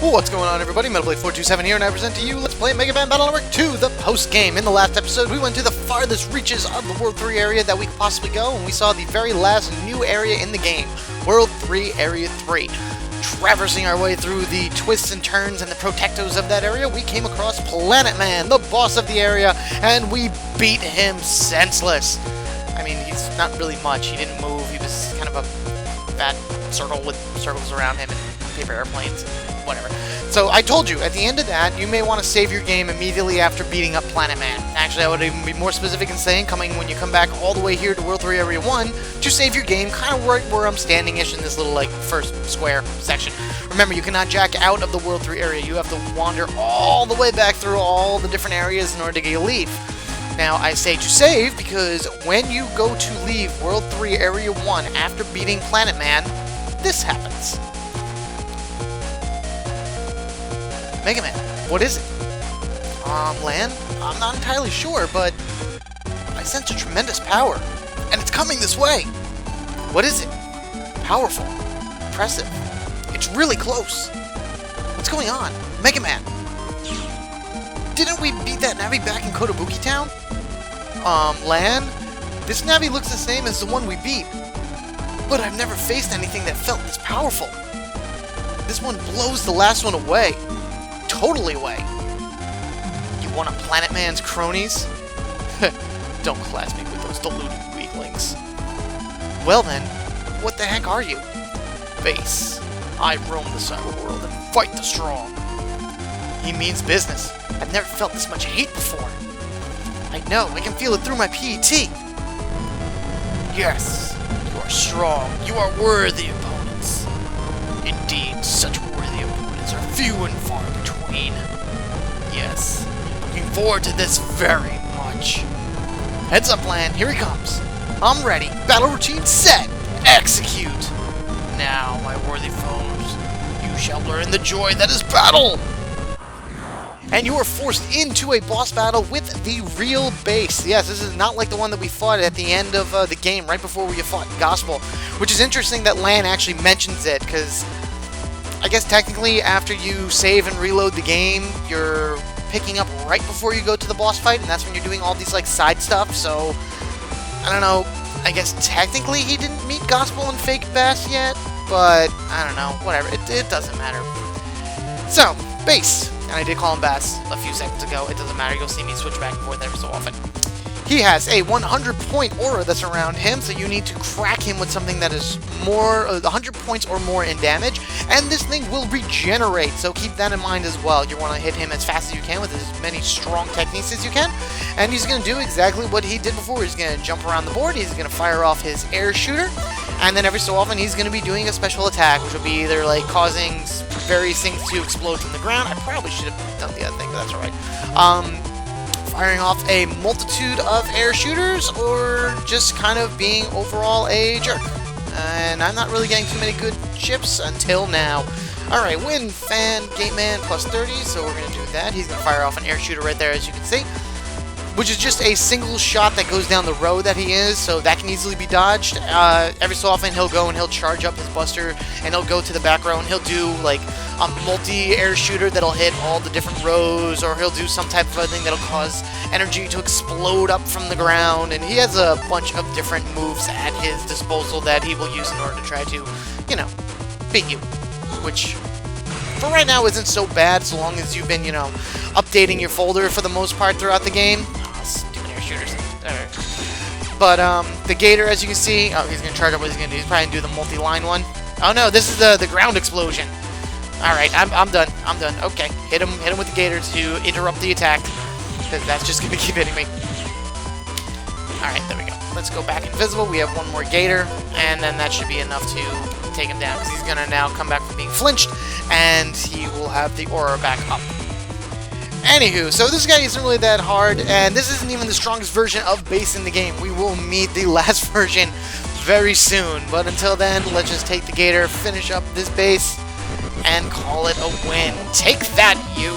What's going on, everybody? MetalBlade427 here, and I present to you Let's Play Mega Man Battle Network 2, the post-game. In the last episode, we went to the farthest reaches of the World 3 area that we could possibly go, and we saw the very last new area in the game, World 3 Area 3. Traversing our way through the twists and turns and the protectos of that area, we came across Planet Man, the boss of the area, and we beat him senseless. I mean, he's not really much. He didn't move. He was kind of a fat circle with circles around him and paper airplanes. Whatever. So I told you, at the end of that, you may want to save your game immediately after beating up Planet Man. Actually, I would even be more specific in saying, when you come back all the way here to World 3 Area 1, to save your game kind of right where I'm standing-ish in this little, first square section. Remember, you cannot jack out of the World 3 area. You have to wander all the way back through all the different areas in order to get a leave. Now, I say to save because when you go to leave World 3 Area 1 after beating Planet Man, this happens. Mega Man, what is it? Lan? I'm not entirely sure, but I sense a tremendous power, and it's coming this way. What is it? Powerful. Impressive. It's really close. What's going on? Mega Man! Didn't we beat that Navi back in Kotobuki Town? Lan? This Navi looks the same as the one we beat, but I've never faced anything that felt this powerful. This one blows the last one away. Totally away. You one of Planet Man's cronies? Don't class me with those deluded weaklings. Well then, what the heck are you? Base. I roam the cyber world and fight the strong. He means business. I've never felt this much hate before. I know, I can feel it through my PET. Yes, you are strong. You are worthy opponents. Indeed, such worthy opponents are few and far between. Yes, looking forward to this very much. Heads up, Lan, here he comes. I'm ready. Battle routine set. Execute. Now, my worthy foes, you shall learn the joy that is battle. And you are forced into a boss battle with the real base. Yes, this is not like the one that we fought at the end of the game, right before we fought Gospel. Which is interesting that Lan actually mentions it, because I guess technically after you save and reload the game, you're picking up right before you go to the boss fight, and that's when you're doing all these side stuff, so I don't know, I guess technically he didn't meet Gospel and Fake Bass yet, but I don't know, whatever, it doesn't matter. So, base, and I did call him Bass a few seconds ago, it doesn't matter, you'll see me switch back and forth every so often. He has a 100-point aura that's around him, so you need to crack him with something that is more 100 points or more in damage, and this thing will regenerate, so keep that in mind as well. You want to hit him as fast as you can with as many strong techniques as you can, and he's going to do exactly what he did before. He's going to jump around the board, he's going to fire off his air shooter, and then every so often he's going to be doing a special attack, which will be either causing various things to explode from the ground. I probably should have done the other thing, but that's alright. Firing off a multitude of air shooters, or just kind of being overall a jerk. And I'm not really getting too many good chips until now. Alright, Wind Fan Gateman plus 30, so we're going to do that. He's going to fire off an air shooter right there, as you can see, which is just a single shot that goes down the road that he is, so that can easily be dodged. Every so often he'll go and he'll charge up his buster, and he'll go to the back row, and he'll do a multi-air shooter that'll hit all the different rows, or he'll do some type of thing that'll cause energy to explode up from the ground, and he has a bunch of different moves at his disposal that he will use in order to try to, beat you. Which, for right now, isn't so bad, so long as you've been, updating your folder for the most part throughout the game. Oh, stupid air shooters. But, the Gator, as you can see, he's going to charge up what he's going to do. He's probably going to do the multi-line one. Oh no, this is the ground explosion. Alright, I'm done. I'm done. Okay, hit him with the Gator to interrupt the attack, because that's just going to keep hitting me. Alright, there we go. Let's go back invisible. We have one more Gator, and then that should be enough to take him down, because he's going to now come back from being flinched, and he will have the aura back up. Anywho, so this guy isn't really that hard, and this isn't even the strongest version of base in the game. We will meet the last version very soon, but until then, let's just take the Gator, finish up this base, and call it a win. Take that, you!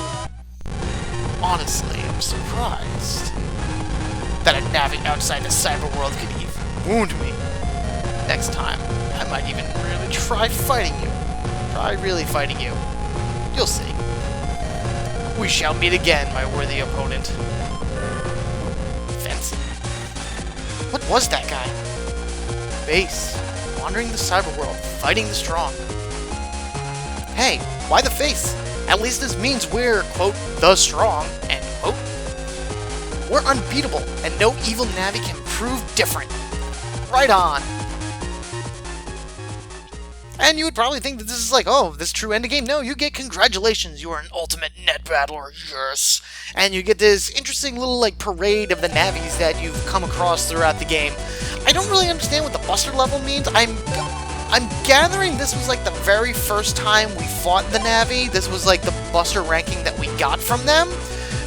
Honestly, I'm surprised that a Navi outside the cyber world could even wound me. Next time, I might even really try fighting you. Try really fighting you. You'll You'll see. We shall meet again, my worthy opponent. Fence? What was that guy? Base. Wandering the cyberworld, fighting the strong. Hey, why the face? At least this means we're, quote, the strong, end quote. We're unbeatable, and no evil Navi can prove different. Right on. And you would probably think that this is like, oh, this true end of game. No, you get congratulations. You are an ultimate net battler, yes. And you get this interesting little like parade of the Navis that you've come across throughout the game. I don't really understand what the Buster level means. I'm gathering this was like the very first time we fought the Navi. This was like the Buster ranking that we got from them.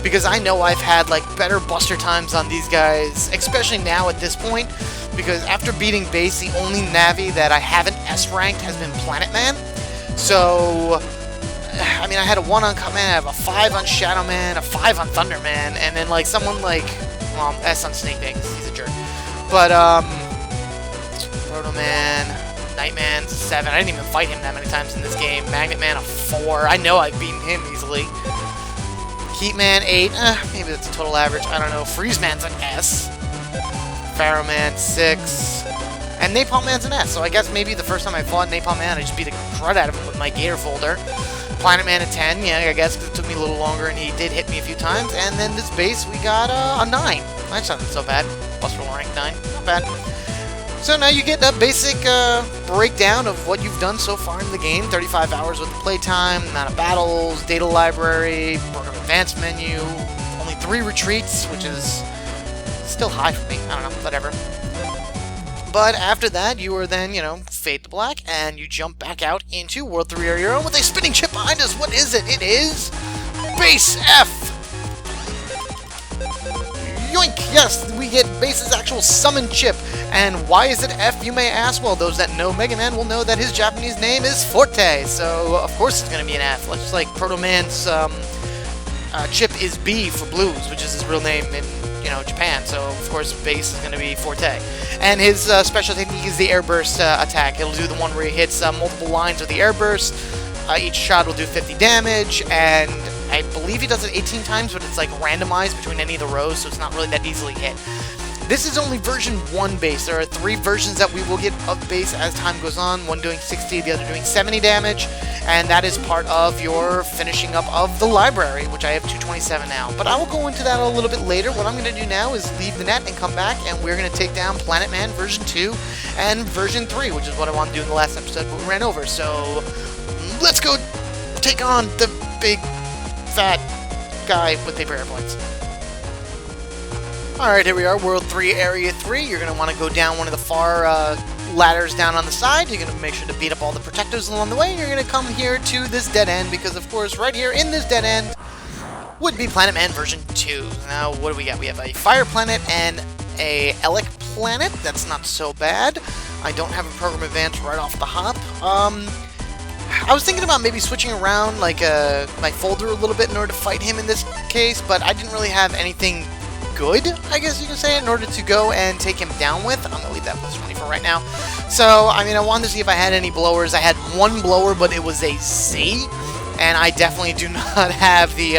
Because I know I've had like better Buster times on these guys, especially now at this point. Because after beating Base, the only Navi that I haven't S-ranked has been Planet Man. So, I mean, I had a 1 on Cutman, I have a 5 on Shadow Man, a 5 on Thunder Man, and then like someone like, well, S on Snake Man, because he's a jerk. But, Proto Man, Nightman, 7. I didn't even fight him that many times in this game. Magnet Man, a 4. I know I've beaten him easily. Heat Man, 8. Maybe that's a total average. I don't know. Freeze Man's an S. Pharaoh Man, 6. And Napalm Man's an S. So I guess maybe the first time I fought Napalm Man, I just beat the crud out of him with my Gator folder. Planet Man, a 10. Yeah, I guess because it took me a little longer and he did hit me a few times. And then this base, we got a 9. That's not so bad. Buster rank 9. Not bad. So now you get a basic breakdown of what you've done so far in the game. 35 hours worth of playtime, amount of battles, data library, program advanced menu, only 3 retreats, which is still high for me. I don't know, whatever. But after that, you are then, you know, fade to black, and you jump back out into World 3 Area Euro with a spinning chip behind us. What is it? It is Base F! Yoink! Yes, we get Base's actual summon chip. And why is it F, you may ask? Well, those that know Mega Man will know that his Japanese name is Forte, so of course it's going to be an F. Just like Proto Man's chip is B for Blues, which is his real name in, you know, Japan, so of course Base is going to be Forte. And his special technique is the airburst attack. It'll do the one where he hits multiple lines with the airburst. Each shot will do 50 damage, and I believe he does it 18 times, but it's like randomized between any of the rows, so it's not really that easily hit. This is only version 1 Base. There are 3 versions that we will get of Base as time goes on, one doing 60, the other doing 70 damage, and that is part of your finishing up of the library, which I have 227 now. But I will go into that a little bit later. What I'm going to do now is leave the net and come back, and we're going to take down Planet Man version 2 and version 3, which is what I wanted to do in the last episode, but we ran over. So let's go take on the big, fat guy with paper airplanes. Alright, here we are, World 3, Area 3. You're going to want to go down one of the far ladders down on the side. You're going to make sure to beat up all the protectors along the way. You're going to come here to this dead end, because of course, right here in this dead end would be Planet Man version 2. Now, what do we got? We have a Fire Planet and a Elec Planet. That's not so bad. I don't have a program advance right off the hop. I was thinking about maybe switching around like my folder a little bit in order to fight him in this case, but I didn't really have anything good, I guess you could say, in order to go and take him down with. I'm going to leave that plus 20 for right now. So, I mean, I wanted to see if I had any blowers. I had one blower, but it was a Z, and I definitely do not have the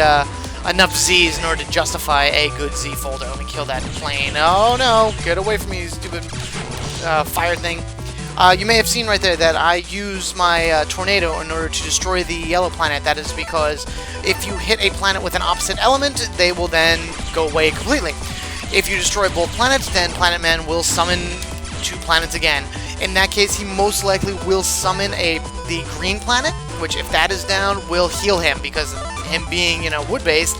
enough Z's in order to justify a good Z folder. Let me kill that plane. Oh, no. Get away from me, you stupid fire thing. You may have seen right there that I use my tornado in order to destroy the yellow planet. That is because if you hit a planet with an opposite element, they will then go away completely. If you destroy both planets, then Planet Man will summon 2 planets again. In that case, he most likely will summon the green planet, which if that is down, will heal him, because him being, you know, wood-based,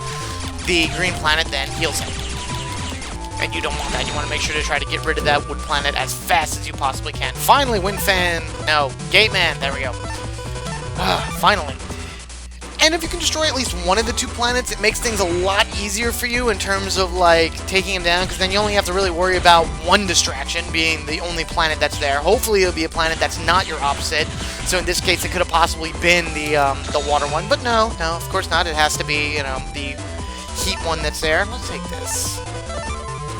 the green planet then heals him. And you don't want that. You want to make sure to try to get rid of that wood planet as fast as you possibly can. Finally, Wind Fan. No, Gate Man. There we go. Finally. And if you can destroy at least one of the 2 planets, it makes things a lot easier for you in terms of, like, taking him down, because then you only have to really worry about one distraction being the only planet that's there. Hopefully it'll be a planet that's not your opposite. So in this case, it could have possibly been the water one. But no, of course not. It has to be, you know, the heat one that's there. Let's take this.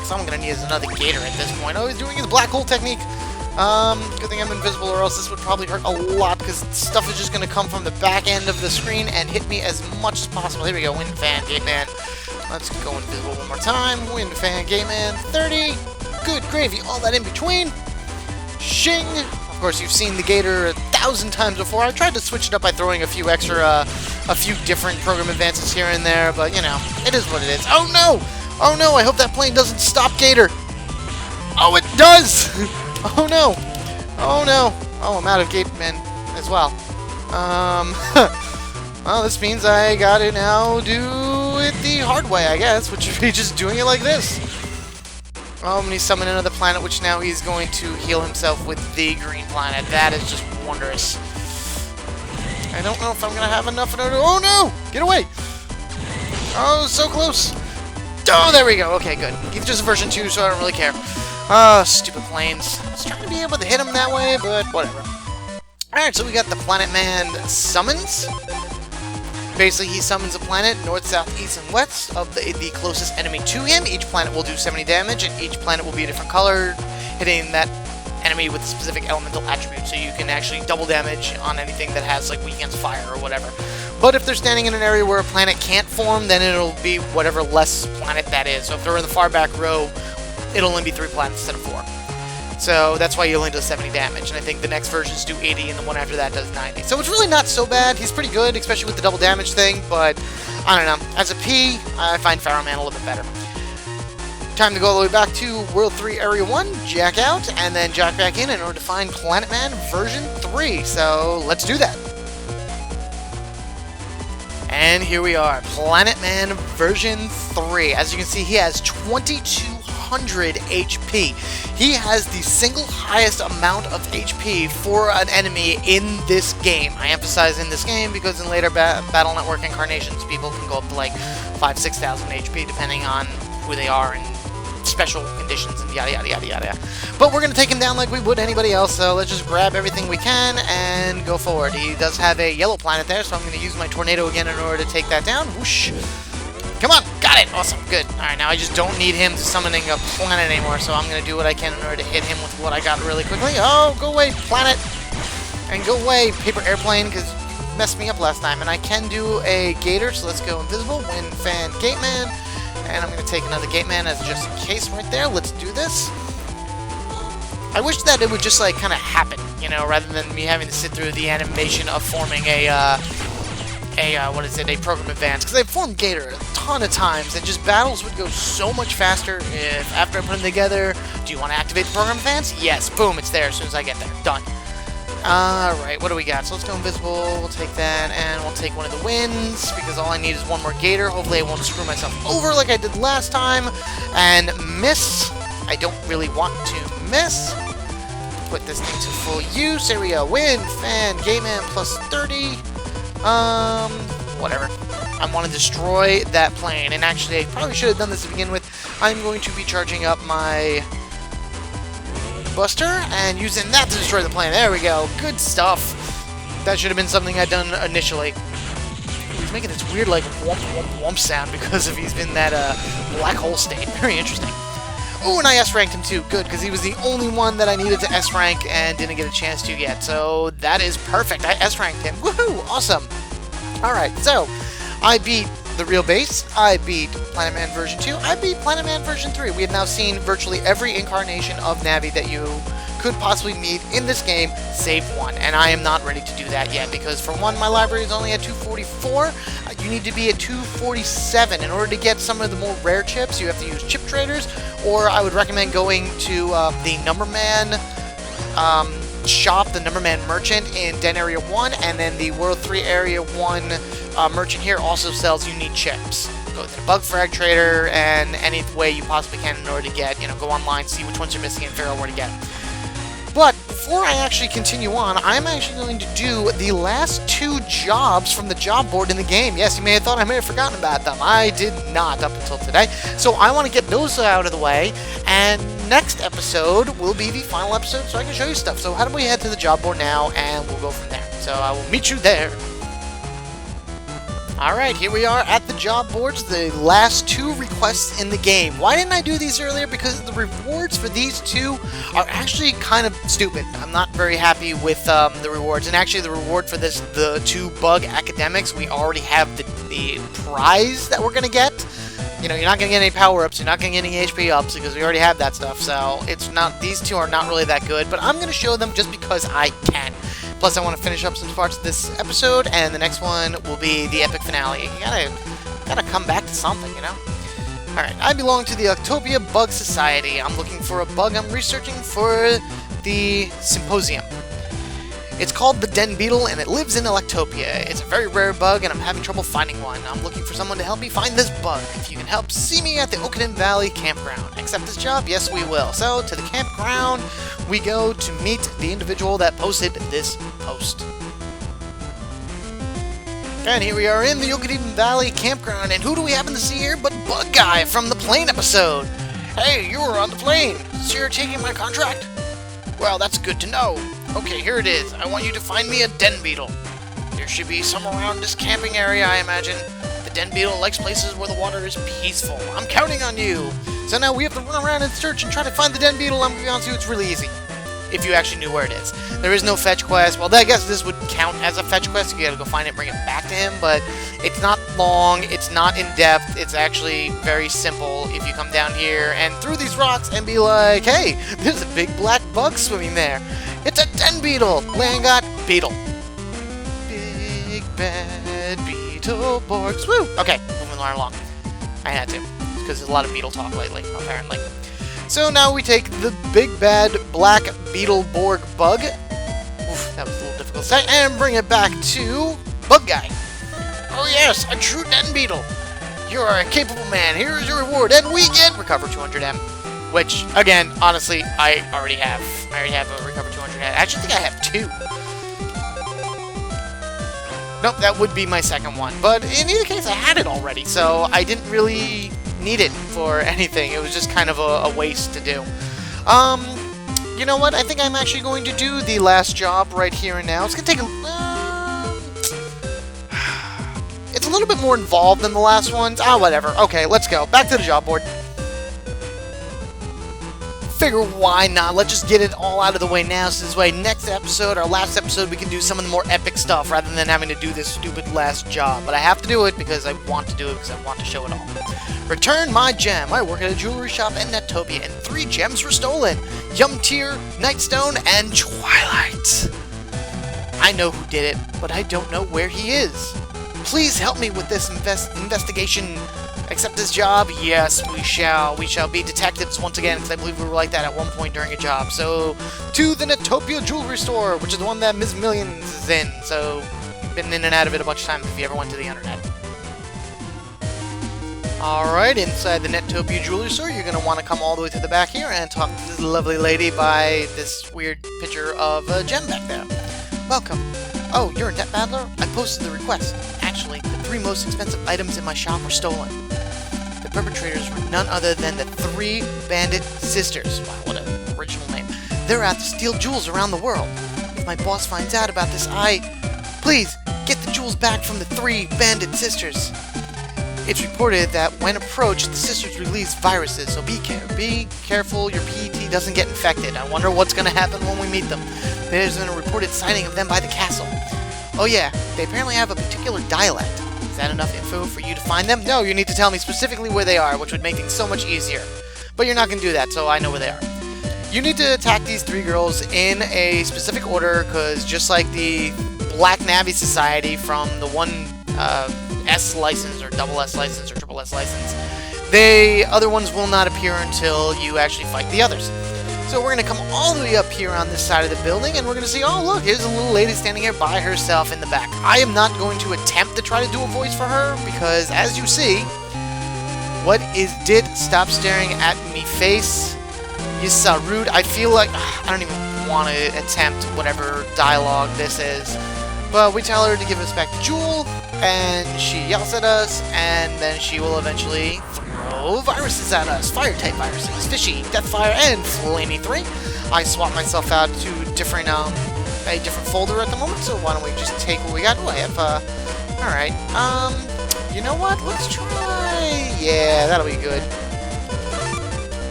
I'm going to need another Gator at this point. Oh, he's doing his black hole technique. Good thing I'm invisible, or else this would probably hurt a lot, because stuff is just going to come from the back end of the screen and hit me as much as possible. Here we go, Wind Fan, Gate Man. Let's go invisible one more time. Wind Fan, Gate Man, 30. Good gravy, all that in between. Shing! Of course, you've seen the Gator 1,000 times before. I tried to switch it up by throwing a few different program advances here and there, but, you know, it is what it is. Oh, no! Oh, no, I hope that plane doesn't stop Gator. Oh, it does! Oh, no! Oh, no! Oh, I'm out of Gate Man as well. Well, this means I gotta now do it the hard way, I guess, which would be just doing it like this. Oh, and he's summoned another planet, which now he's going to heal himself with the green planet. That is just wondrous. I don't know if I'm gonna have enough in order. Oh, no! Get away! Oh, so close! Oh, there we go. Okay, good. He's just version 2, so I don't really care. Ah, stupid planes. I was trying to be able to hit him that way, but whatever. Alright, so we got the Planet Man summons. Basically, he summons a planet, north, south, east, and west of the closest enemy to him. Each planet will do 70 damage, and each planet will be a different color, hitting that enemy with a specific elemental attribute, so you can actually double damage on anything that has, like, weak against fire or whatever. But if they're standing in an area where a planet can't form, then it'll be whatever less planet that is. So if they're in the far back row, it'll only be 3 planets instead of 4. So that's why he only does 70 damage, and I think the next versions do 80, and the one after that does 90. So it's really not so bad. He's pretty good, especially with the double damage thing, but I don't know. As a P, I find Pharaoh Man a little bit better. Time to go all the way back to World 3 Area 1, jack out, and then jack back in order to find Planet Man version 3. So let's do that. And here we are, Planet Man version 3. As you can see, he has 2,200 HP. He has the single highest amount of HP for an enemy in this game. I emphasize in this game because in later Battle Network incarnations, people can go up to like 5,000-6,000 HP depending on who they are and special conditions and yada yada yada yada. But we're going to take him down like we would anybody else, so let's just grab everything we can and go forward. He does have a yellow planet there, so I'm going to use my tornado again in order to take that down. Whoosh! Come on! Got it! Awesome, good. Alright, now I just don't need him summoning a planet anymore, so I'm going to do what I can in order to hit him with what I got really quickly. Oh, go away, planet! And go away, paper airplane, because you messed me up last time. And I can do a Gator, so let's go invisible, Wind Fan, Gate Man. And I'm going to take another Gate Man as just in case right there. Let's do this. I wish that it would just, like, kind of happen, you know, rather than me having to sit through the animation of forming a program advance. Because I've formed Gator a ton of times, and just battles would go so much faster if, after I put them together, do you want to activate the program advance? Yes, boom, it's there as soon as I get there. Done. Alright, what do we got? So let's go invisible, we'll take that, and we'll take one of the winds, because all I need is one more Gator. Hopefully I won't screw myself over like I did last time. And miss. I don't really want to miss. Put this thing to full use. There we go. Wind, Fan, Gate Man, plus 30. Whatever. I want to destroy that plane, and actually I probably should have done this to begin with. I'm going to be charging up my Buster and using that to destroy the plane. There we go. Good stuff. That should have been something I'd done initially. He's making this weird, like, whomp, whomp, whomp sound because he's been that, black hole state. Very interesting. Oh, and I S-ranked him too. Good, because he was the only one that I needed to S-rank and didn't get a chance to yet. So that is perfect. I S-ranked him. Woohoo! Awesome. Alright, so I beat the real base. I beat Planet Man version 2. I beat Planet Man version 3. We have now seen virtually every incarnation of Navi that you could possibly meet in this game, save one. And I am not ready to do that yet, because for one, my library is only at 244. You need to be at 247. In order to get some of the more rare chips, you have to use chip traders, or I would recommend going to the Numberman shop, the Numberman merchant in Den Area 1, and then the World 3 Area 1 merchant here also sells unique chips. Go to the Bug Frag Trader and any way you possibly can in order to get, you know, go online, see which ones you're missing, and figure out where to get them. But before I actually continue on, I'm actually going to do the last 2 jobs from the job board in the game. Yes, you may have thought I may have forgotten about them. I did not up until today. So I want to get those out of the way, and next episode will be the final episode so I can show you stuff. So how do we head to the job board now, and we'll go from there. So I will meet you there. Alright, here we are at the job boards, the last 2 requests in the game. Why didn't I do these earlier? Because the rewards for these 2 are actually kind of stupid. I'm not very happy with the rewards. And actually the reward for the 2 bug academics, we already have the prize that we're going to get. You know, you're not going to get any power-ups, you're not going to get any HP ups because we already have that stuff. So it's not, these 2 are not really that good, but I'm going to show them just because I can. Plus, I want to finish up some parts of this episode, and the next one will be the epic finale. You gotta come back to something, you know? Alright, I belong to the Octopia Bug Society. I'm looking for a bug I'm researching for the symposium. It's called the Den Beetle, and it lives in Electopia. It's a very rare bug, and I'm having trouble finding one. I'm looking for someone to help me find this bug. If you can help, see me at the Oakden Valley Campground. Accept this job? Yes, we will. So, to the campground, we go to meet the individual that posted this post. And here we are in the Oakden Valley Campground, and who do we happen to see here but Bug Guy from the plane episode? Hey, you were on the plane, so you're taking my contract? Well, that's good to know. Okay, here it is. I want you to find me a den beetle. There should be some around this camping area, I imagine. The den beetle likes places where the water is peaceful. I'm counting on you. So now we have to run around and search and try to find the den beetle. I'm going to be honest with you, it's really easy. If you actually knew where it is. There is no fetch quest. Well, I guess this would count as a fetch quest. You gotta go find it and bring it back to him, but it's not long, it's not in-depth, it's actually very simple if you come down here and through these rocks and be like, hey, there's a big black bug swimming there. It's a den beetle! Langot beetle. Big bad beetle barks. Woo! Okay, moving right along. I had to, because there's a lot of beetle talk lately, apparently. So now we take the big bad black Beetleborg bug, oof, that was a little difficult to say, and bring it back to Bug Guy. Oh yes, a true den beetle. You are a capable man. Here is your reward, and we get recover 200M. Which, again, honestly, I already have. I already have a recover 200M. I actually think I have 2. Nope, that would be my second one. But in either case, I had it already, so I didn't really need it for anything. It was just kind of a waste to do. You know what? I think I'm actually going to do the last job right here and now. It's gonna take it's a little bit more involved than the last ones. Ah, whatever. Okay, let's go. Back to the job board. Figure why not? Let's just get it all out of the way now, so this way next episode, our last episode, we can do some of the more epic stuff rather than having to do this stupid last job. But I have to do it because I want to do it because I want to show it all. Return my gem. I work at a jewelry shop in Nettopia, and 3 gems were stolen. Yumtier, Nightstone, and Twilight. I know who did it, but I don't know where he is. Please help me with this investigation. Accept this job? Yes, we shall. We shall be detectives once again, because I believe we were like that at one point during a job. So, to the Nettopia Jewelry Store, which is the one that Ms. Millions is in. So, been in and out of it a bunch of times if you ever went to the internet. Alright, inside the Nettopia Jewelry Store, you're going to want to come all the way to the back here and talk to this lovely lady by this weird picture of a gem back there. Welcome. Oh, you're a net battler? I posted the request. Actually, the 3 most expensive items in my shop were stolen. The perpetrators were none other than the 3 Bandit Sisters. Wow, what an original name. They're out to steal jewels around the world. If my boss finds out about this, please, get the jewels back from the 3 Bandit Sisters. It's reported that when approached, the sisters release viruses, so be careful your PET doesn't get infected. I wonder what's going to happen when we meet them. There's been a reported sighting of them by the castle. Oh yeah, they apparently have a particular dialect. Is that enough info for you to find them? No, you need to tell me specifically where they are, which would make things so much easier. But you're not going to do that, so I know where they are. You need to attack these 3 girls in a specific order, because just like the Black Navy Society from the one S license, or double S license, or triple S license, the other ones will not appear until you actually fight the others. So we're going to come all the way up here on this side of the building, and we're going to see, oh look, here's a little lady standing here by herself in the back. I am not going to attempt to try to do a voice for her, because as you see, what is dit? Stop staring at me face. You so rude. I feel like, I don't even want to attempt whatever dialogue this is. But we tell her to give us back the jewel, and she yells at us, and then she will eventually throw viruses at us. Fire-type viruses, Fishy, Deathfire, and Flamey 3. I swap myself out to different, a different folder at the moment, so why don't we just take what we got? Oh, I have Alright, you know what? Let's try... Yeah, that'll be good.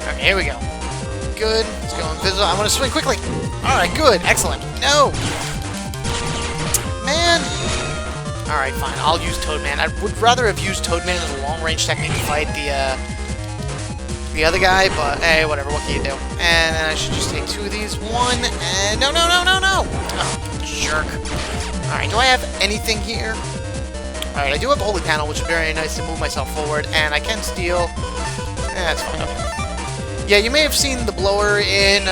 Alright, here we go. Good. Let's go invisible. I want to swing quickly. Alright, good. Excellent. No! Man! Alright, fine. I'll use Toadman. I would rather have used Toadman as a long-range technique to fight the other guy, but hey, whatever. What can you do? And then I should just take 2 of these. 1, and... No! Oh, jerk. Alright, do I have anything here? Alright, I do have a Holy Panel, which is very nice to move myself forward, and I can steal... that's fine. Okay. Yeah, you may have seen the blower in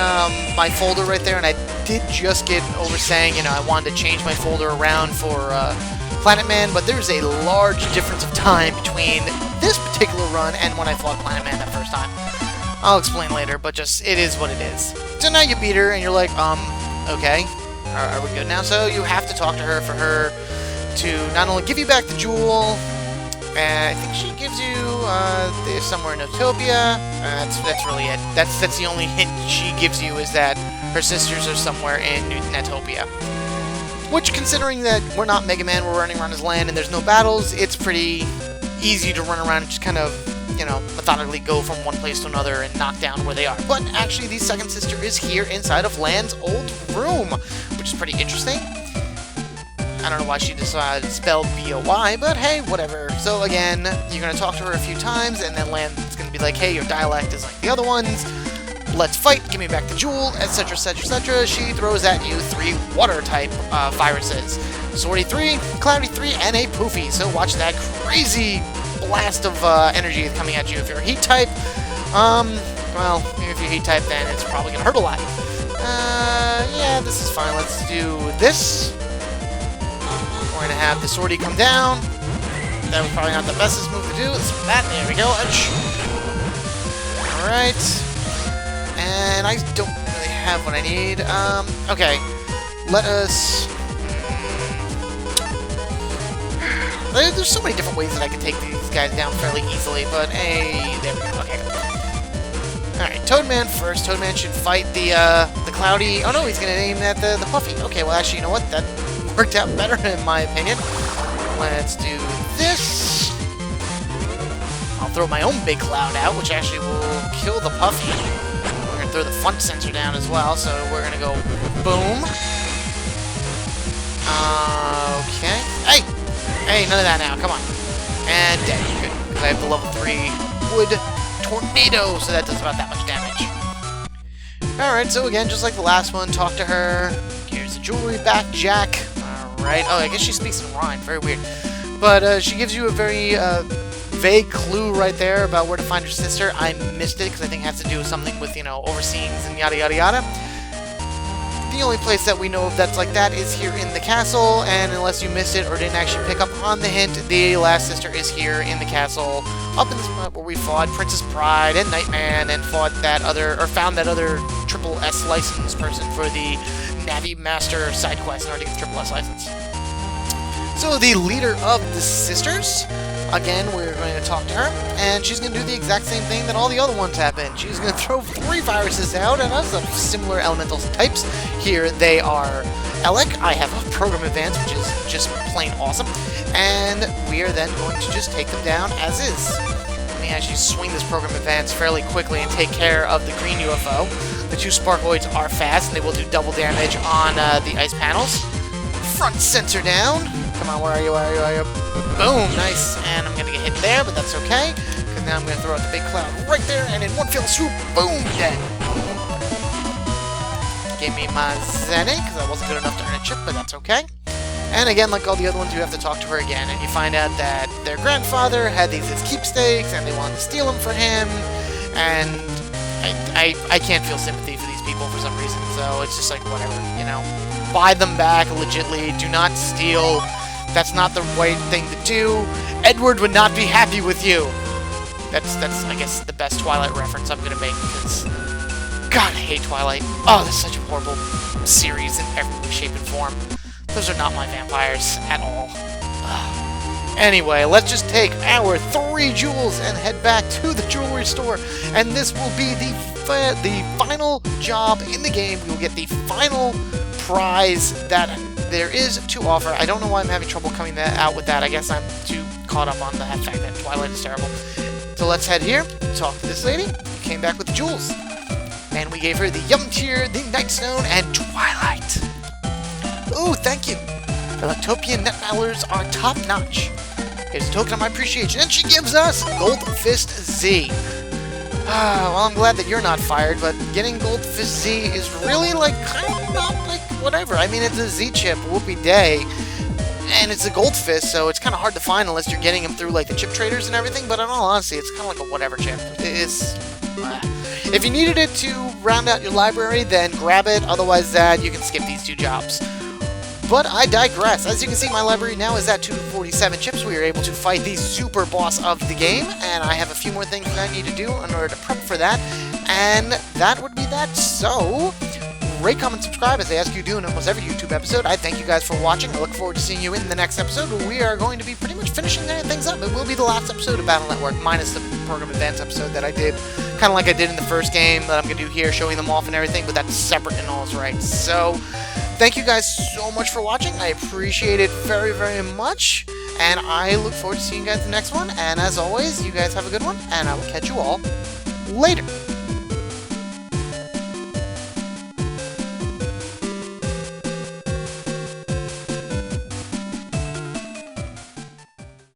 my folder right there, and I did just get over saying, you know, I wanted to change my folder around for Planet Man, but there's a large difference of time between this particular run and when I fought Planet Man that first time. I'll explain later, but just, it is what it is. So now you beat her, and you're like, okay, are we good now? So you have to talk to her for her to not only give you back the jewel, I think she gives you somewhere in Utopia. That's really it. That's the only hint she gives you, is that her sisters are somewhere in Netopia. Which, considering that we're not Mega Man, we're running around his land and there's no battles, it's pretty easy to run around and just kind of, you know, methodically go from one place to another and knock down where they are. But actually, the second sister is here inside of Lan's old room, which is pretty interesting. I don't know why she decided to spell B-O-Y, but hey, whatever. So again, you're going to talk to her a few times, and then Lan's going to be like, hey, your dialect is like the other ones. Let's fight, give me back the jewel, etc., etc., etc. She throws at you 3 water-type viruses. Swordy 3, Cloudy 3, and a Poofy. So watch that crazy blast of energy coming at you. If you're a Heat-type, well, if you're Heat-type, then it's probably going to hurt a lot. Yeah, this is fine. Let's do this. We're going to have the Swordy come down. That was probably not the bestest move to do. Let's do that. There we go. Alright. And I don't really have what I need. Okay. Let us... There's so many different ways that I can take these guys down fairly easily, but hey, there we go. Okay. Alright, Toadman first. Toadman should fight the Cloudy... Oh no, he's going to aim at the Puffy. Okay, well actually, you know what? That worked out better in my opinion. Let's do this. I'll throw my own big cloud out, which actually will kill the Puffy. We're going to throw the front sensor down as well, so we're going to go boom. Okay. Hey! Hey, none of that now. Come on. And dead. Good. Because I have the level 3 wood tornado, so that does about that much damage. Alright, so again, just like the last one, talk to her. Here's the jewelry back, Jack. Alright. Oh, I guess she speaks in rhyme. Very weird. But she gives you a very vague clue right there about where to find her sister. I missed it because I think it has to do with something with, you know, overseeings and yada yada yada. The only place that we know of that's like that is here in the castle, and unless you missed it or didn't actually pick up on the hint, the last sister is here in the castle, up in the spot where we fought Princess Pride and Nightman, and fought that other, or found that other Triple S license person for the Navi Master side quest in order to get the Triple S license. So the leader of the sisters, again, we're going to talk to her, and she's going to do the exact same thing that all the other ones have been. She's going to throw 3 viruses out at us of similar elemental types. Here they are Elec. I have a Program Advance, which is just plain awesome. And we are then going to just take them down as is. Let me actually swing this Program Advance fairly quickly and take care of the green UFO. The 2 Sparkoids are fast, and they will do double damage on the ice panels. Front sensor down. Come on, where are you, where are you, where are you? Boom, nice. And I'm going to get hit there, but that's okay. Because now I'm going to throw out the big cloud right there, and in one fell swoop, boom, dead. Give me my Zenny, because I wasn't good enough to earn a chip, but that's okay. And again, like all the other ones, you have to talk to her again, and you find out that their grandfather had these as keepsakes, and they wanted to steal them for him, and I can't feel sympathy for these people for some reason, so it's just like, whatever, you know. Buy them back, legitly. Do not steal. That's not the right thing to do. Edward would not be happy with you. That's I guess, the best Twilight reference I'm gonna make, because... God, I hate Twilight. Oh, that's such a horrible series in every way, shape, and form. Those are not my vampires at all. Ugh. Anyway, let's just take our 3 jewels and head back to the jewelry store. And this will be the final job in the game. We will get the final prize that there is to offer. I don't know why I'm having trouble coming out with that. I guess I'm too caught up on the fact that Twilight is terrible. So let's head here, talk to this lady, who came back with the jewels. And we gave her the Yum Tier, the Nightstone, and Twilight. Ooh, thank you. The Lectopian net battlers are top-notch. Here's a token of my appreciation, and she gives us Gold Fist Z. Well, I'm glad that you're not fired, but getting Gold Fist Z is really, like, kind of not, like, whatever. I mean, it's a Z chip, whoopee day, and it's a Gold Fist, so it's kind of hard to find unless you're getting them through, like, the chip traders and everything, but in all honesty, it's kind of like a whatever chip. It's... If you needed it to round out your library, then grab it, otherwise you can skip these two jobs. But I digress. As you can see, my library now is at 247 chips. We are able to fight the super boss of the game, and I have a few more things that I need to do in order to prep for that, and that would be that. So, rate, comment, subscribe, as I ask you to do in almost every YouTube episode. I thank you guys for watching. I look forward to seeing you in the next episode, where we are going to be pretty much finishing things up. It will be the last episode of Battle Network, minus the Program Advance episode that I did, kind of like I did in the first game, that I'm going to do here, showing them off and everything, but that's separate and all's right. So, thank you guys so much for watching. I appreciate it very, very much. And I look forward to seeing you guys in the next one. And as always, you guys have a good one. And I will catch you all later.